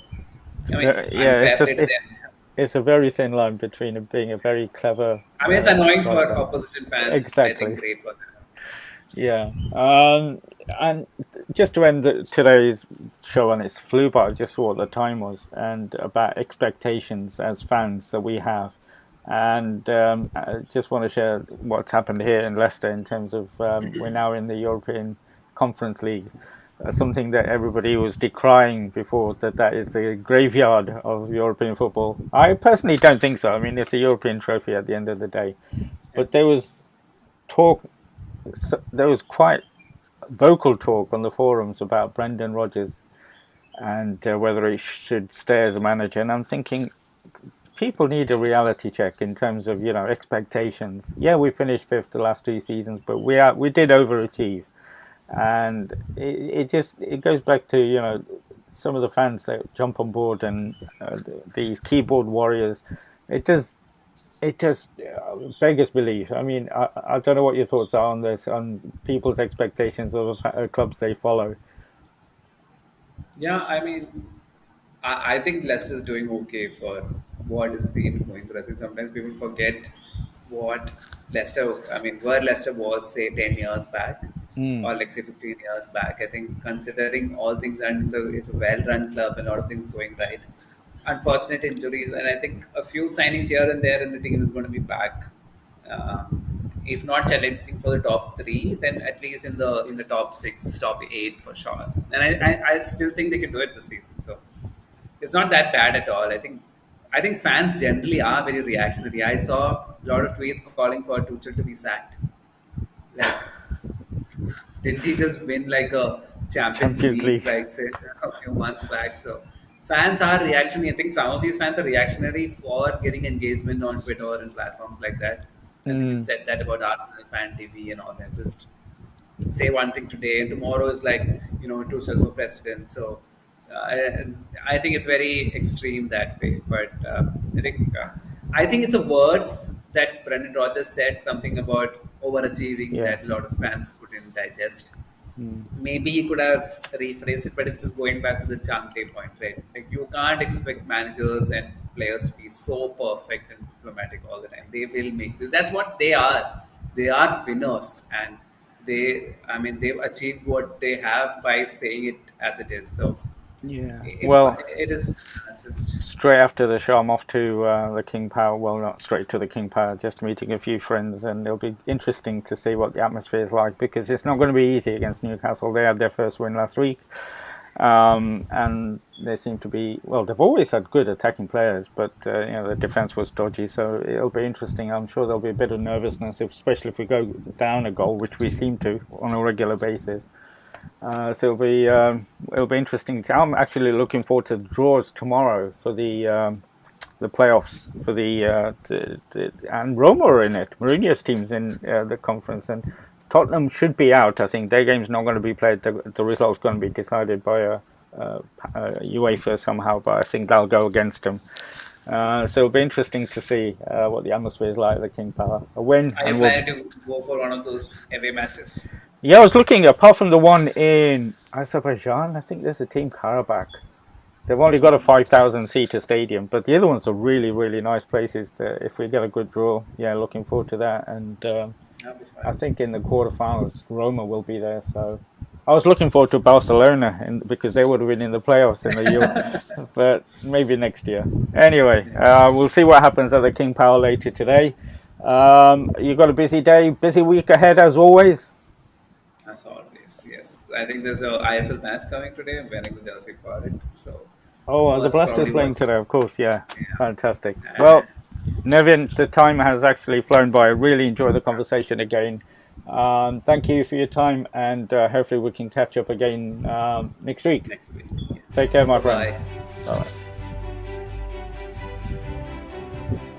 I mean,
yeah.
unfair play to them.
It's a very thin line between it being a very clever
I mean, it's annoying for
striker.
opposition fans. I think
Exactly.
great for them.
Yeah. And just to end today's show, and it's flew by, just what the time was, and about expectations as fans that we have. And I just want to share what's happened here in Leicester in terms of we're now in the European Conference League, something that everybody was decrying before, that is the graveyard of European football. I personally don't think so. I mean, it's a European trophy at the end of the day.
Yeah.
But talk, there was quite vocal talk on the forums about Brendan Rodgers and whether he should stay as a manager. And I'm thinking people need a reality check in terms of expectations. Yeah, we finished fifth the last 2 seasons, but we did overachieve, and it goes back to some of the fans that jump on board and these keyboard warriors. It does it just beggars belief. I mean, I don't know what your thoughts are on this, on people's expectations of clubs they follow.
Yeah, I mean, I think Leicester is doing okay for what has been going through. I think sometimes people forget what where Leicester was, say, 10 years back,
Mm,
or like, say, 15 years back. I think considering all things, and it's a well run club and a lot of things going right. Unfortunate injuries, and I think a few signings here and there, and the team is going to be back. Uh, if not challenging for the top three, then at least in the top six, top eight for sure. And I still think they can do it this season. So it's not that bad at all. I think fans generally are very reactionary. I saw a lot of tweets calling for Tuchel to be sacked. Like, didn't he just win like a Champions
Champions
League,
League.
like, say, a few months back? So fans are reactionary. I think some of these fans are reactionary for getting engagement on Twitter and platforms like that. I think you've
Mm,
said that about Arsenal fan TV and all that. Just say one thing today, and tomorrow is like, Tuchel for president. So I think it's very extreme that way. But I think it's a words that Brendan Rodgers said something about overachieving
yeah.
that a lot of fans couldn't digest.
Mm,
Maybe he could have rephrased it, but it's just going back to the Champe point, right? Like, you can't expect managers and players to be so perfect and diplomatic all the time. They will make this. That's what they are. They are winners, and they've achieved what they have by saying it as it is. So
Yeah.
It's
Well,
it is just
straight after the show, I'm off to the King Power. Well, not straight to the King Power, just meeting a few friends, and it'll be interesting to see what the atmosphere is like because it's not going to be easy against Newcastle. They had their first win last week, and they seem to be well. They've always had good attacking players, but the defense was dodgy. So it'll be interesting. I'm sure there'll be a bit of nervousness, especially if we go down a goal, which we seem to on a regular basis. So it'll be interesting. I'm actually looking forward to the draws tomorrow for the playoffs for and Roma are in it. Mourinho's team's in the conference, and Tottenham should be out. I think their game's not going to be played. The result's going to be decided by UEFA somehow, but I think they'll go against them. So it'll be interesting to see what the atmosphere is like at the King Power. A win,
Are you
and we'll.
planning to go for one of those away matches?
Yeah, I was looking. Apart from the one in Azerbaijan, I think there's a team Karabakh. They've only got a 5,000 seater stadium, but the other ones are really, really nice places. If we get a good draw, yeah, looking forward to that. And
That'll be
I
fine.
think in the quarterfinals, Roma will be there. So I was looking forward to Barcelona because they would have been in the playoffs in the year, but maybe next year. Anyway,
Yeah,
we'll see what happens at the King Power later today. You've got a busy day, busy week ahead as always.
as always. Yes, I think there's a ISL match coming today. I'm wearing the jersey for it. So
Oh, the
first
Blasters
probably
playing
was
today, of course. Yeah,
yeah.
fantastic.
And
Well, Nevin, the time has actually flown by. I really enjoyed the conversation again. Thank you for your time, and hopefully we can catch up again next week.
next week.
Take care,
Yes.
my
Bye
friend.
bye.
Bye.